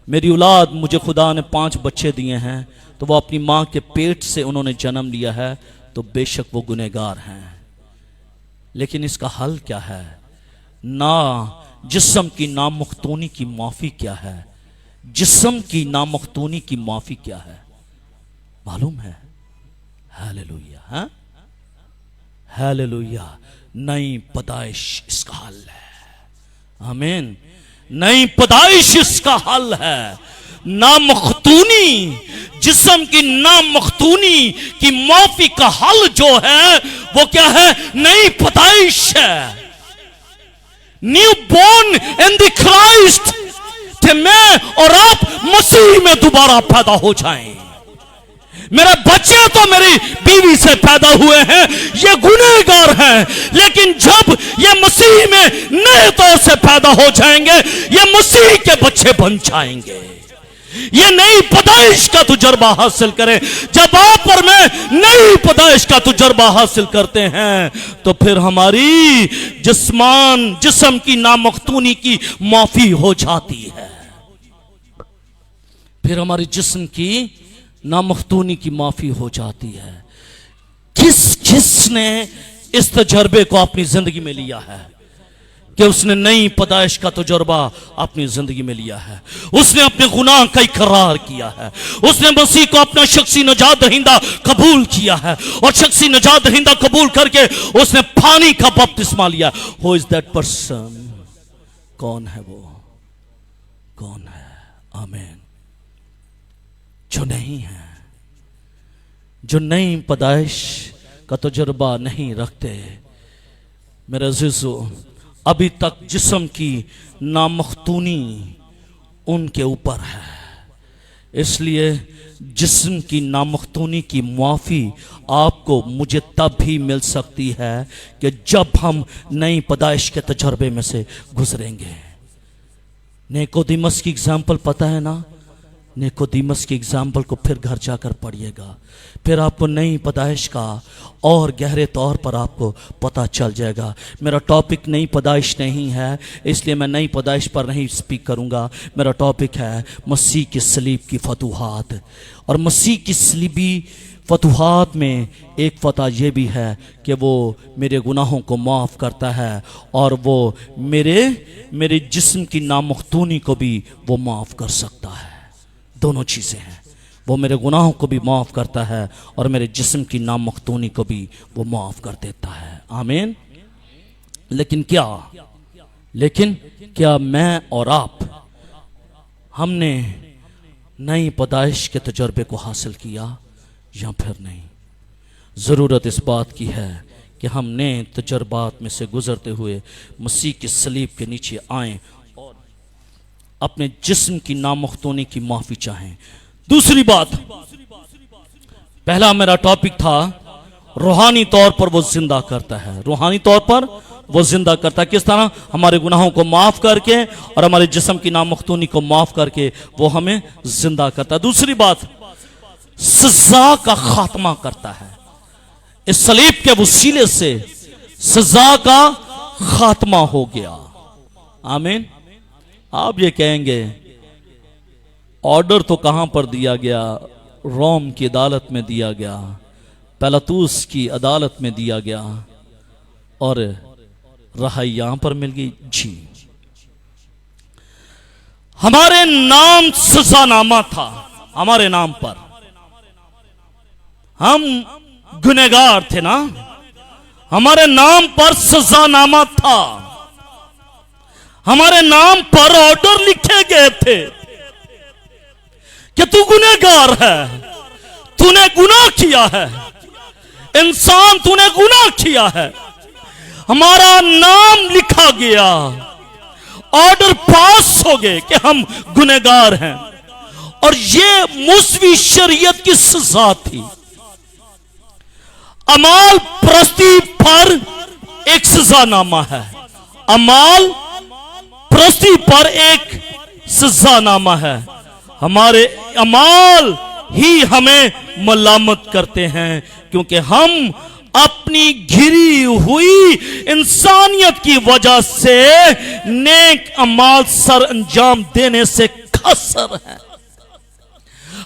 मेरी औलाद, मुझे खुदा ने 5 बच्चे दिए हैं, तो वो अपनी मां के पेट से उन्होंने जन्म लिया है, तो बेशक वो गुनहगार हैं। लेकिन इसका हल क्या है? ना जिस्म की नामख्तूनी की माफी क्या है? जिस्म की नामख्तूनी की माफी क्या है मालूम है? हालेलुया, हाँ, हालेलुया। नई पैदाइश इसका हल है। आमीन। नई पैदाइश इसका हल है। नामख्तूनी, जिस्म की नामख्तूनी की माफी का हल जो है वो क्या है? नई पैदाइश है। New born in the Christ, थे मैं और आप मसीह में दोबारा पैदा हो जाएं। मेरे बच्चे तो मेरी बीवी से पैदा हुए हैं, ये गुनहगार हैं, लेकिन जब ये मसीह में नए तौर से पैदा हो जाएंगे, ये मसीह के बच्चे बन जाएंगे। ये नई पैदाइश का तजुर्बा हासिल करें। जब आप और मैं नई पैदाइश का तजुर्बा हासिल करते हैं तो फिर हमारी जिस्म की नामख्तूनी की माफी हो जाती है। फिर हमारी जिस्म की नामख्तूनी की माफी हो जाती है। किस ने इस तजर्बे को अपनी जिंदगी में लिया है कि उसने नई पैदाइश का तजुर्बा अपनी जिंदगी में लिया है? उसने अपने गुनाह का इकरार किया है, उसने मसीह को अपना शख्सी नजात दहिंदा कबूल किया है, और शख्सी नजात दहिंदा कबूल करके उसने पानी का बपतिस्मा लिया। Who is that person? कौन है वो? कौन है? आमीन। जो नहीं है, जो नई पैदाइश का तजुर्बा नहीं रखते, मेरे अज़ीज़ों, अभी तक जिस्म की नामख्तूनी उनके ऊपर है। इसलिए जिस्म की नामख्तूनी की माफ़ी आपको मुझे तब भी मिल सकती है कि जब हम नई पैदाइश के तजर्बे में से गुजरेंगे। निकोदेमस की एग्जाम्पल पता है ना? निकोदेमस की एग्जाम्पल को फिर घर जाकर पढ़िएगा, फिर आपको नई पैदाइश का और गहरे तौर पर आपको पता चल जाएगा। मेरा टॉपिक नई पैदाइश नहीं है, इसलिए मैं नई पैदाइश पर नहीं स्पीक करूंगा। मेरा टॉपिक है मसीह की सलीब की फतूहात। और मसीह की सलीबी फतूहात में एक फतह यह भी है कि वो मेरे गुनाहों को माफ़ करता है और वो मेरे जिस्म की नामुख्तूनी को भी वो माफ़ कर सकता है। दोनों चीज़ें हैं, वो मेरे गुनाहों को भी माफ़ करता है और मेरे जिस्म की नामुख्तूनी को भी वो माफ़ कर देता है। आमीन। लेकिन क्या मैं और आप, हमने नई पैदाइश के तजर्बे को हासिल किया या फिर नहीं? ज़रूरत इस बात की है कि हम नए तजर्बात में से गुजरते हुए मसीह की सलीब के नीचे आएं और अपने जिस्म की नामुख्तूनी की माफ़ी चाहें। दूसरी बात, पहला मेरा टॉपिक था रूहानी तौर पर वो जिंदा करता है। रूहानी तौर पर वो जिंदा करता है किस तरह? हमारे गुनाहों को माफ़ करके और हमारे जिस्म की नामुख्तूनी को माफ़ करके वो हमें जिंदा करता है। दूसरी बात, सजा का खात्मा करता है। इस सलीब के वसीले से सजा का खात्मा हो गया। आमीन। आप ये कहेंगे ऑर्डर तो कहां पर दिया गया? रोम की अदालत में दिया गया, पिलातुस की अदालत में दिया गया और रहाई यहां पर मिल गई। जी, हमारे नाम सजानामा था। हमारे नाम पर हम गुनहगार थे ना, हमारे नाम पर सजानामा था, हमारे नाम पर ऑर्डर लिखे गए थे कि तू गुनहगार है, तूने गुनाह किया है, इंसान तूने गुनाह किया है। हमारा नाम लिखा गया, ऑर्डर पास हो गए कि हम गुनहगार हैं। और ये मूसवी शरीयत की सजा थी। अमाल प्रस्ती पर एक सजानामा है, अमाल प्रस्ती पर एक सजानामा है। हमारे अमाल ही हमें मलामत करते हैं क्योंकि हम अपनी घिरी हुई इंसानियत की वजह से नेक अमाल सर अंजाम देने से खसर है।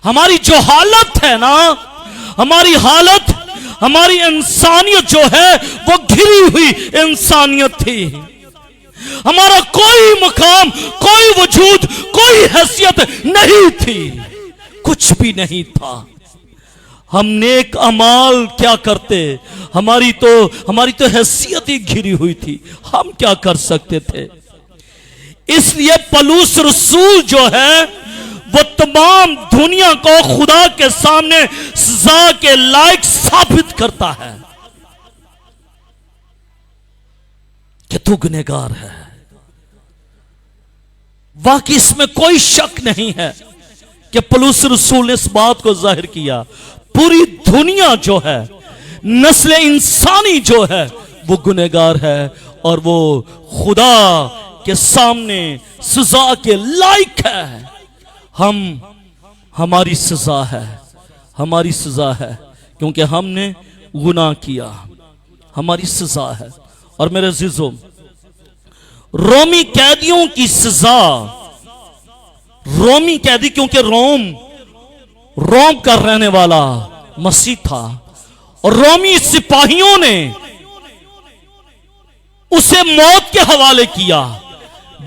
हमारी जो हालत है ना, हमारी हालत, हमारी इंसानियत जो है वो घिरी हुई इंसानियत थी। हमारा कोई मकाम, कोई वजूद, कोई हैसियत नहीं थी, कुछ भी नहीं था। हम नेक अमाल क्या करते? हमारी तो हैसियत ही घिरी हुई थी, हम क्या कर सकते थे? इसलिए पौलुस रसूल जो है वो तमाम दुनिया को खुदा के सामने सजा के लायक साबित करता है कि तू गुनहगार है। वाकई इसमें कोई शक नहीं है कि पौलुस रसूल ने इस बात को जाहिर किया। पूरी दुनिया जो है, नस्ल इंसानी जो है वो गुनहगार है और वो खुदा के सामने सजा के लायक है। हमारी सजा है, हमारी सजा है क्योंकि हमने गुनाह किया, हमारी सजा है। और मेरे अजीजों, रोमी कैदियों की सजा, रोमी कैदी क्योंकि रोम का रहने वाला मसीह था और रोमी सिपाहियों ने उसे मौत के हवाले किया।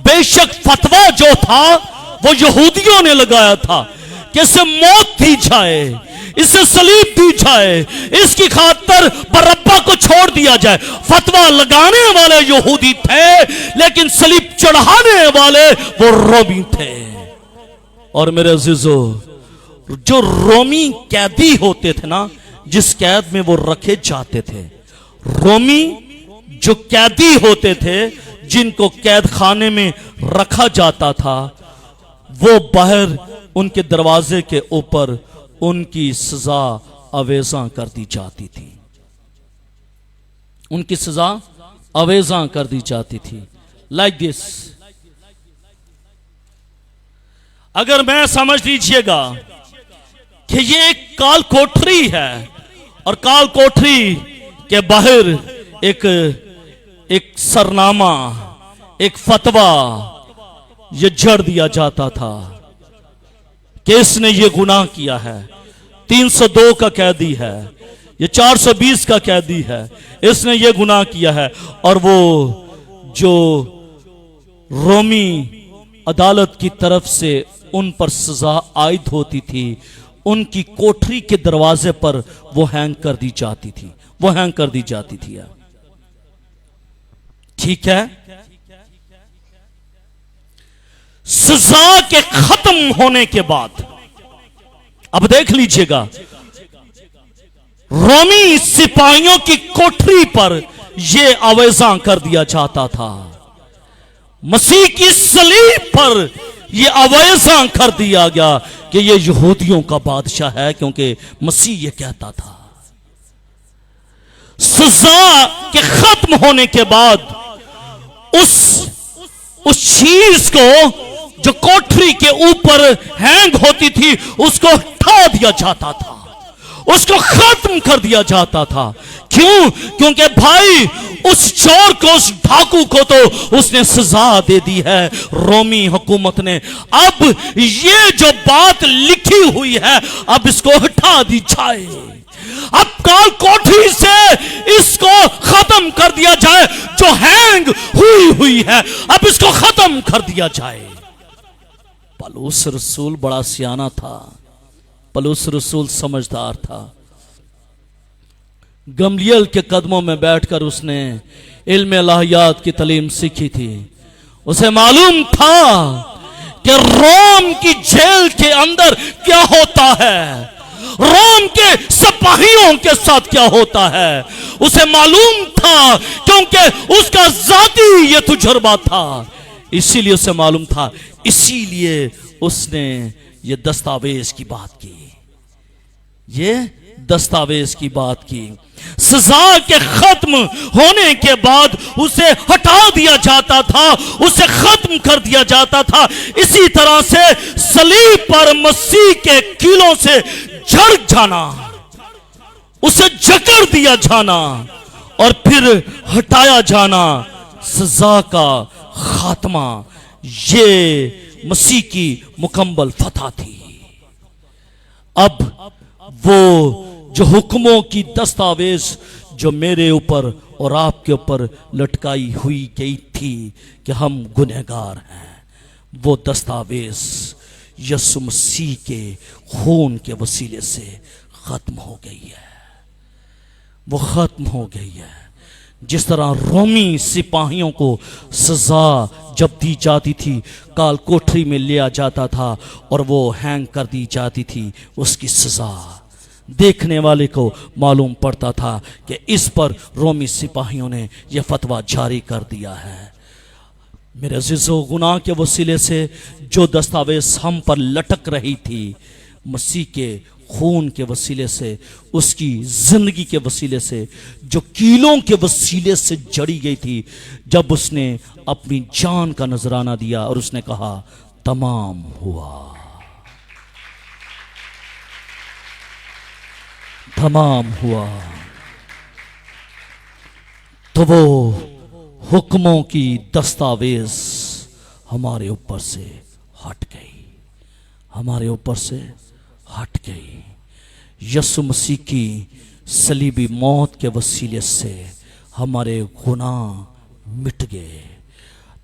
बेशक फतवा जो था वो यहूदियों ने लगाया था कि इसे मौत दी जाए, इसे सलीब दी जाए, इसकी खातिर बरअब्बा को छोड़ दिया जाए। फतवा लगाने वाले यहूदी थे लेकिन सलीब चढ़ाने वाले वो रोमी थे। और मेरे अजीजों, जो रोमी कैदी होते थे ना, जिस कैद में वो रखे जाते थे, रोमी जो कैदी होते थे जिनको कैद खाने में रखा जाता था, वो बाहर उनके दरवाजे के ऊपर उनकी सजा अवेजा कर दी जाती थी, उनकी सजा अवेजा कर दी जाती थी। लाइक दिस, अगर मैं समझ लीजिएगा कि ये एक काल कोठरी है और काल कोठरी के बाहर एक सरनामा, एक फतवा ये जड़ दिया जाता था कि इसने ये गुनाह किया है, 302 का कैदी है, ये 420 का कैदी है, इसने ये गुनाह किया है। और वो जो रोमी अदालत की तरफ से उन पर सजा आयद होती थी, उनकी कोठरी के दरवाजे पर वो हैंग कर दी जाती थी, वो हैंग कर दी जाती थी। ठीक है, सजा के खत्म होने के बाद अब देख लीजिएगा, रोमी सिपाहियों की कोठरी पर यह आवेजा कर दिया जाता था, मसीह की सलीब पर यह आवेजा कर दिया गया कि यह यहूदियों का बादशाह है, क्योंकि मसीह यह कहता था। सजा के खत्म होने के बाद उस चीज को जो कोठरी के ऊपर हैंग होती थी उसको हटा दिया जाता था, उसको खत्म कर दिया जाता था। क्यों? क्योंकि भाई उस चोर को, उस डाकू को तो उसने सजा दे दी है रोमी हुकूमत ने। अब ये जो बात लिखी हुई है अब इसको हटा दी जाए, अब काल कोठरी से इसको खत्म कर दिया जाए, जो हैंग हुई है अब इसको खत्म कर दिया जाए। पौलुस रसूल बड़ा सियाना था, पौलुस रसूल समझदार था। गमलियल के कदमों में बैठकर उसने इल्म इलाहियात की तालीम सीखी थी। उसे मालूम था कि रोम की जेल के अंदर क्या होता है, रोम के सिपाहियों के साथ क्या होता है, उसे मालूम था, क्योंकि उसका जाती ये तजुर्बा था। इसीलिए उसे मालूम था, इसीलिए उसने ये दस्तावेज की बात की, ये दस्तावेज की बात की। सजा के खत्म होने के बाद उसे हटा दिया जाता था, उसे खत्म कर दिया जाता था। इसी तरह से सलीब पर मसीह के कीलों से जड़ जाना, उसे जकड़ दिया जाना और फिर हटाया जाना, सजा का खात्मा, ये मसीह की मुकम्मल फतह थी। अब वो जो हुक्मों की दस्तावेज जो मेरे ऊपर और आपके ऊपर लटकाई हुई गई थी कि हम गुनहगार हैं, वो दस्तावेज यीशु मसीह के खून के वसीले से खत्म हो गई है, वो खत्म हो गई है। जिस तरह रोमी सिपाहियों को सजा जब दी जाती थी, काल कोठरी में लिया जाता था और वो हैंग कर दी जाती थी, उसकी सजा देखने वाले को मालूम पड़ता था कि इस पर रोमी सिपाहियों ने यह फतवा जारी कर दिया है। मेरे अज़ीज़ों, गुनाह के वसीले से जो दस्तावेज हम पर लटक रही थी, मसीह के खून के वसीले से, उसकी जिंदगी के वसीले से, जो कीलों के वसीले से जड़ी गई थी, जब उसने अपनी जान का नजराना दिया और उसने कहा तमाम हुआ, तमाम हुआ, तो वो हुक्मों की दस्तावेज हमारे ऊपर से हट गई, हमारे ऊपर से हट गई। यीशु मसीह की सलीबी मौत के वसीले से हमारे गुनाह मिट गए।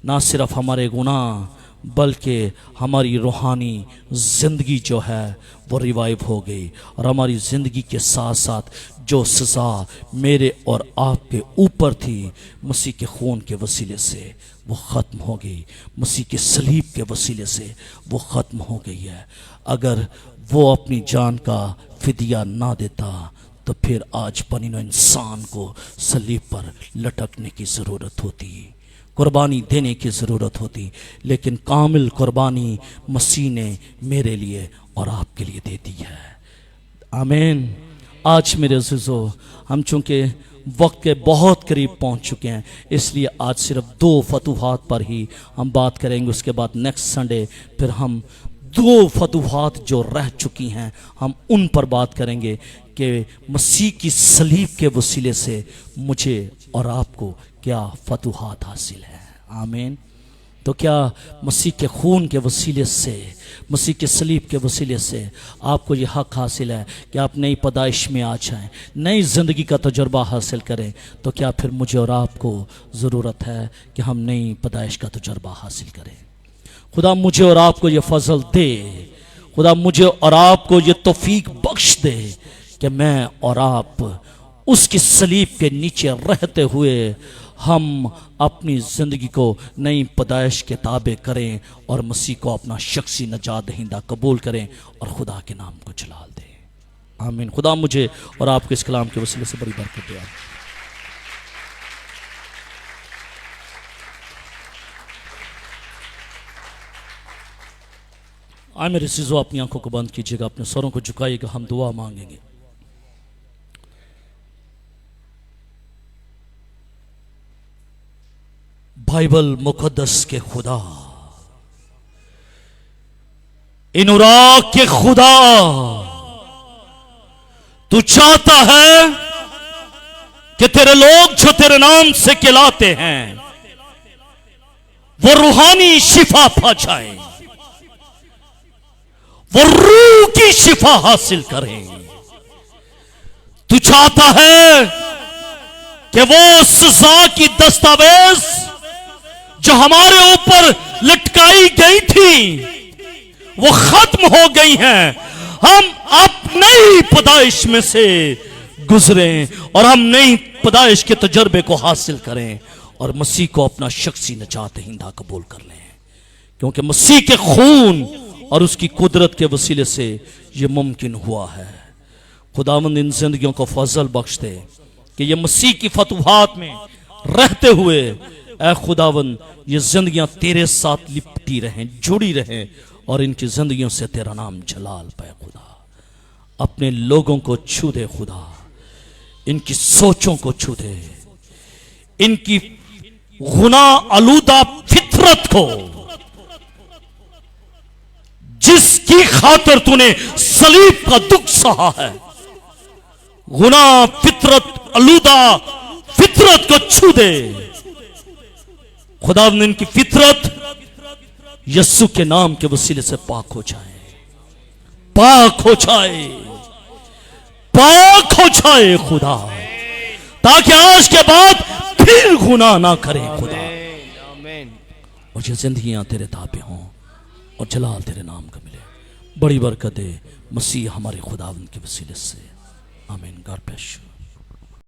ना सिर्फ हमारे गुनाह बल्कि हमारी रूहानी ज़िंदगी जो है वो रिवाइव हो गई, और हमारी ज़िंदगी के साथ साथ जो सज़ा मेरे और आपके ऊपर थी, मसीह के खून के वसीले से वो ख़त्म हो गई, मसीह के सलीब के वसीले से वो ख़त्म हो गई है। अगर वो अपनी जान का फिदिया ना देता तो फिर आज बनीनो इंसान को सलीब पर लटकने की ज़रूरत होती, कुर्बानी देने की ज़रूरत होती, लेकिन कामिल कुर्बानी मसीह ने मेरे लिए और आपके लिए दे दी है। आमीन। आज मेरे अज़ीज़ों, हम चूँकि वक्त के बहुत करीब पहुँच चुके हैं, इसलिए आज सिर्फ 2 फतूहात पर ही हम बात करेंगे। उसके बाद नेक्स्ट संडे फिर हम दो फतूहात जो रह चुकी हैं हम उन पर बात करेंगे कि मसीह की सलीब के वसीले से मुझे और आपको क्या फतूहात हासिल है। आमीन। तो क्या मसीह के खून के वसीले से, मसीह के सलीब के वसीले से आपको ये हक हासिल है कि आप नई पैदाइश में आ जाएं, नई ज़िंदगी का तजुर्बा हासिल करें। तो क्या फिर मुझे और आपको ज़रूरत है कि हम नई पैदाइश का तजुर्बा हासिल करें। खुदा मुझे और आपको ये फजल दे, खुदा मुझे और आपको ये तौफीक बख्श दे कि मैं और आप उसकी सलीब के नीचे रहते हुए हम अपनी ज़िंदगी को नई पैदाइश के ताबे करें और मसीह को अपना शख्सी नजात दहिंदा कबूल करें और खुदा के नाम को जलाल दें। आमीन। खुदा मुझे और आपको इस कलाम के वसीले से बड़ी बरकत दे। आए मेरे सिजो, अपनी आंखों को बंद कीजिएगा, अपने सरों को झुकाइएगा, हम दुआ मांगेंगे। बाइबल मुकद्दस के खुदा, इन उराक के खुदा, तू चाहता है कि तेरे लोग जो तेरे नाम से कहलाते हैं वो रूहानी शिफा पा जाए, वो रूह की शिफा हासिल करें। तू चाहता है कि वो सजा की दस्तावेज जो हमारे ऊपर लटकाई गई थी वो खत्म हो गई हैं, हम अब नई पैदाइश में से गुजरें और हम नई पैदाइश के तजर्बे को हासिल करें और मसीह को अपना शख्सी नजात दहिंदा कबूल कर लें, क्योंकि मसीह के खून और उसकी कुदरत के वसीले से यह मुमकिन हुआ है। खुदावंद इन जिंदगियों को फजल बख्श दे कि ये मसीह की फतूहात में रहते हुए ऐ खुदावंद ये जिंदगियां तेरे साथ लिपटी रहें, जुड़ी रहें और इनकी जिंदगियों से तेरा नाम जलाल पाए। खुदा अपने लोगों को छू दे, खुदा इनकी सोचों को छू दे, इनकी गुनाह आलूदा फितरत को जिसकी खातिर तूने सलीब का दुख सहा है, गुनाह फितरत आलूदा फितरत को छू दे। खुदा ने इनकी फितरत यस्सु के नाम के वसीले से पाक हो जाए, पाक हो जाए, पाक हो जाए खुदा, ताकि आज के बाद फिर गुनाह ना करें खुदा, और ये जिंदगियां तेरे ताबे हों और जलाल तेरे नाम का मिले। बड़ी बरकत है मसीह हमारे खुदावंद के वसीले से। आमीन। God bless you.